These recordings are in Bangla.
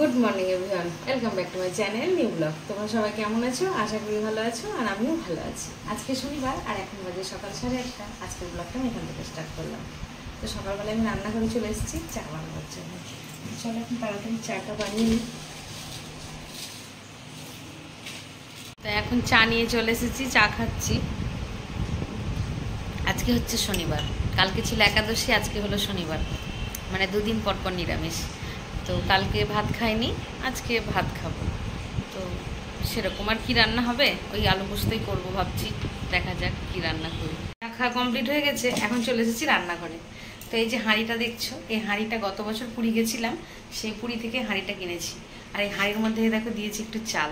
Good morning everyone, welcome back to my channel new blog. তোমরা সবাই কেমন আছো? আশা করি ভালো আছো, আর আমিও ভালো আছি। আজকে শনিবার আর এখন বাজে সকাল 1:30। আজকের ব্লগটা আমি এখান থেকে স্টার্ট করলাম। তো সকালবেলা আমি রান্না করে চলে এসেছি চা বানানোর জন্য। চলো এখন তাড়াতাড়ি চাটা বানিয়ে নিই। তো এখন চা নিয়ে চলে এসেছি, চা খাচ্ছি। আজকে হচ্ছে শনিবার, কালকে ছিল একাদশী, আজকে হলো শনিবার, মানে দুদিন পর পর নিরামিষ। তো কালকে ভাত খাইনি, আজকে ভাত খাবো। তো সেরকম আর কি রান্না হবে, ওই আলু পোস্তই করবো ভাবছি, দেখা যাক কি রান্না করি। খাওয়া কমপ্লিট হয়ে গেছে, এখন চলে এসেছি রান্নাঘরে। তো এই যে হাঁড়িটা দেখছো, এই হাঁড়িটা গত বছর পুরী গেছিলাম, সেই পুরী থেকে হাঁড়িটা কিনেছি। আর এই হাঁড়ির মধ্যে দেখো দিয়েছি একটু চাল।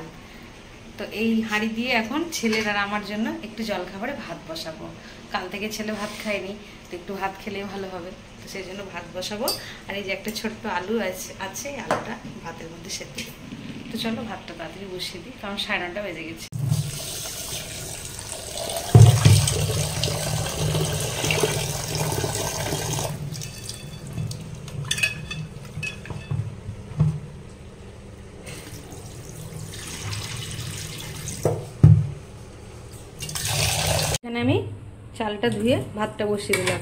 তো এই হাঁড়ি দিয়ে এখন ছেলের আর আমার জন্য একটু জলখাবারে ভাত বসাবো। কাল থেকে ছেলে ভাত খায়নি, তো একটু ভাত খেলেই ভালো হবে, তো সেই জন্য ভাত বসাবো। আর এই যে একটা ছোট্ট আলু আছে, আলুটা ভাতের মধ্যে সেদ্ধ দেবো। তো চলো ভাতটা তাড়াতাড়ি বসিয়ে দিই, কারণ 9:30 বেজে গেছে। এখানে আমি চালটা ধুয়ে ভাতটা বসিয়ে দিলাম,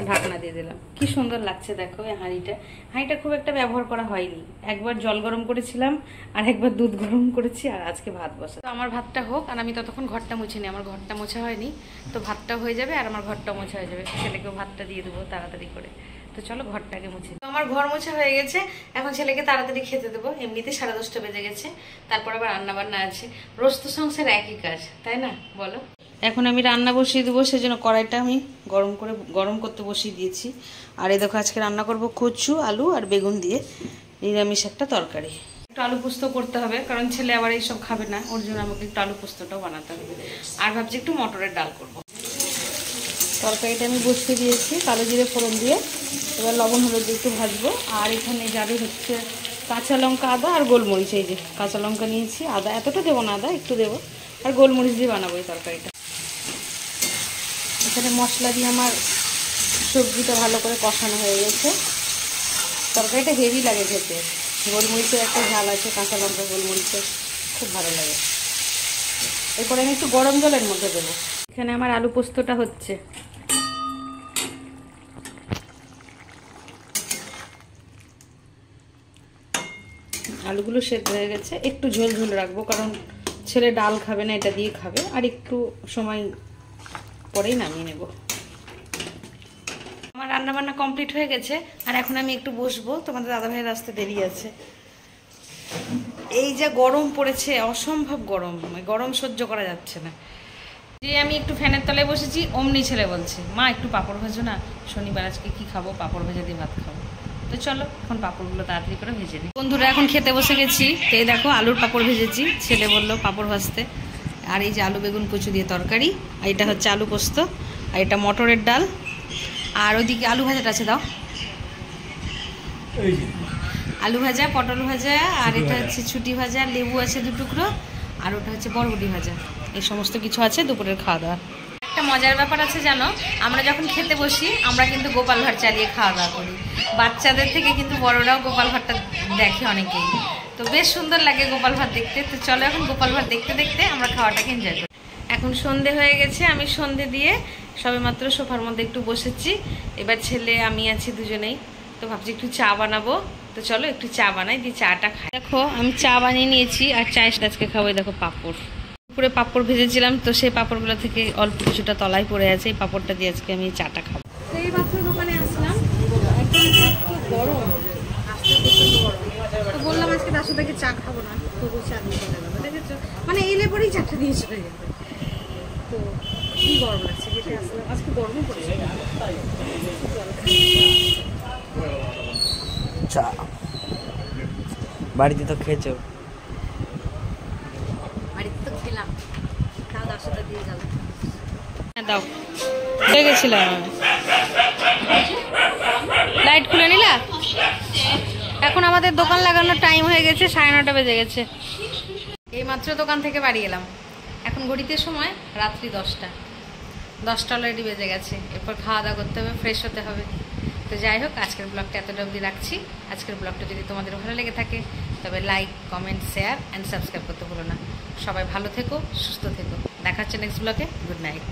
ঢাকনা দিয়ে দিলাম। কি সুন্দর লাগছে দেখো এই হাঁড়িটা খুব একটা ব্যবহার করা হয়নি। একবার জল গরম করেছিলাম, আর একবার দুধ গরম করেছি, আর আজকে ভাত বসা। তো আমার ভাতটা হোক, আর আমি ততক্ষণ ঘরটা মুছে নিই। আমার ঘরটা মোছা হয়নি, তো ভাতটা হয়ে যাবে আর আমার ঘরটা মোছা হয়ে যাবে। ছেলেকেও ভাতটা দিয়ে দেবো তাড়াতাড়ি করে। তো চলো ঘরটাকে মুছে। তো আমার ঘর মোছা হয়ে গেছে, এখন ছেলেকে তাড়াতাড়ি খেতে দেবো। এমনিতে 10:30 বেজে গেছে, তারপর আবার রান্না বান্না আছে। রোজ তো সংসার একই কাজ, তাই না বলো? এখন আমি রান্না বসিয়ে দেবো, সেজন্য কড়াইটা আমি গরম করতে বসিয়ে দিয়েছি। আর এই দেখো আজকে রান্না করব কচু, আলু আর বেগুন দিয়ে নিরামিষ একটা তরকারি। একটু আলু পোস্ত করতে হবে, কারণ ছেলে আবার এইসব খাবে না, ওর জন্য আমাকে একটু আলু পোস্তটাও বানাতে হবে। আর ভাবছি একটু মটরের ডাল করব। তরকারিটা আমি বসিয়ে দিয়েছি কালো জিরে ফোড়ন দিয়ে। এবার লবণ হলুদ দিয়ে একটু ভাজবো। আর এখানে যাবে হচ্ছে কাঁচা লঙ্কা, আদা আর গোলমরিচ। এই যে কাঁচা লঙ্কা নিয়েছি, আদা এতটা দেবো না, আদা একটু দেবো, আর গোলমরিচ দিয়ে বানাবো এই তরকারিটা। এখানে মশলা দিয়ে আমার সবজিটা ভালো করে কষানো হয়ে গেছে। তরকারিটা হেভি লাগে খেতে, গোলমরিচের একটা ঝাল আছে, কাঁচা লঙ্কা গোলমরিচের খুব ভালো লাগে। এরপরে আমি একটু গরম জলের মধ্যে দেবো। এখানে আমার আলু পোস্তটা হচ্ছে। আলুগুলো সেদ্ধ হয়ে গেছে, একটু ঝোল ঝোল রাখবো, কারণ ছেলে ডাল খাবে না, এটা দিয়ে খাবে। আর একটু সময় পরেই নামিয়ে নেব। আমার রান্নাবান্না কমপ্লিট হয়ে গেছে, আর এখন আমি একটু বসবো। তোমাদের দাদাভাইয়ের আসতে দেরি আছে। এই যে গরম পড়েছে, অসম্ভব গরম, গরম সহ্য করা যাচ্ছে না। যে আমি একটু ফ্যানের তলায় বসেছি, অমনি ছেলে বলছে, মা একটু পাঁপড় ভাজো না, শনিবার আজকে কি খাবো, পাঁপড় ভেজে দিয়ে ভাত খাবো। তো চলো এখন পাঁপড়গুলো তাড়াতাড়ি করে ভেজে নিই। বন্ধুরা এখন খেতে বসে গেছি। তো এই দেখো আলুর পাঁপড় ভেজেছি, ছেলে বললো পাঁপড় ভাজতে। আর এই যে আলু বেগুন কচু দিয়ে তরকারি, আর এটা হচ্ছে আলু পোস্ত, আর এটা মটরের ডাল। আর ওইদিকে আলু ভাজাটা আছে, দাও। আলু ভাজা, পটল ভাজা, আর এটা হচ্ছে ছুটি ভাজা, লেবু আছে 2 টুকরো, আর ওটা হচ্ছে বরবটি ভাজা। এই সমস্ত কিছু আছে দুপুরের খাওয়া দাওয়া। একটা মজার ব্যাপার আছে জানো, আমরা যখন খেতে বসি আমরা কিন্তু গোপাল ভাঁড় চালিয়ে খাওয়া দাওয়া করি। বাচ্চাদের থেকে কিন্তু বড়রাও গোপাল ভাঁড়টা দেখে অনেকেই। তো বেশ সুন্দর লাগে গোপাল ভাঁড় দেখতে। তো চলো এখন গোপাল ভাঁড় দেখতে দেখতে আমরা খাওয়াটাকে এনজয় করি। এখন সন্ধে হয়ে গেছে, আমি সন্ধে দিয়ে সবেমাত্র সোফার মধ্যে একটু বসেছি। এবার ছেলে আমি আছি দুজনেই। তো ভাবছি একটু চা বানাবো। তো চলো একটু চা বানাই, দিয়ে চাটা খাই। দেখো আমি চা বানিয়ে নিয়েছি, আর চায়ের সাথে আজকে খাবো দেখো পাঁপড়। পুরো পাঁপড় ভেজেছিলাম, তো সেই পাঁপড়গুলো থেকে অল্প কিছুটা তলায় পড়ে আছে। এই পাঁপড়টা দিয়ে আজকে আমি চাটা খাবো। তো এই মাত্র দোকানে আসলাম, একদম গরম, আসতে প্রচন্ড গরম। তো বললাম আজকে তার সাথে চা খাবো না, তবু চা দিয়ে চলে যাবো। দেখেছো, মানে এলে পরেই চাটা দিয়ে চলে যাবে। তো কি গরম লাগছে, যেটা আসলাম আজকে গরমও পড়েছে। চা বাড়িতে তো খেয়েছো? বাড়িতে তো খেলাম, খাওয়া দাওয়ার সাথে দিয়ে গেল। হ্যাঁ দাও, হয়ে গেছিলাম। লাইট খুলে নিলা? এখন আমাদের দোকান লাগানোর টাইম হয়ে গেছে, 9:30 বেজে গেছে। এই মাত্র দোকান থেকে বাড়ি এলাম। এখন ঘড়িতে সময় রাত্রি 10টা অলরেডি বেজে গেছে। এরপর খাওয়া দাওয়া করতে হবে, ফ্রেশ হতে হবে। তো তো যাই হোক, আজকের ব্লগটা এতটা অবধি রাখছি। আজকের ব্লগটা যদি তোমাদের ভালো লেগে থাকে তবে like, comment, share and subscribe করতে ভুলো না। সবাই ভালো থেকো, সুস্থ থেকো। দেখা হচ্ছে নেক্সট ব্লগে। Good night.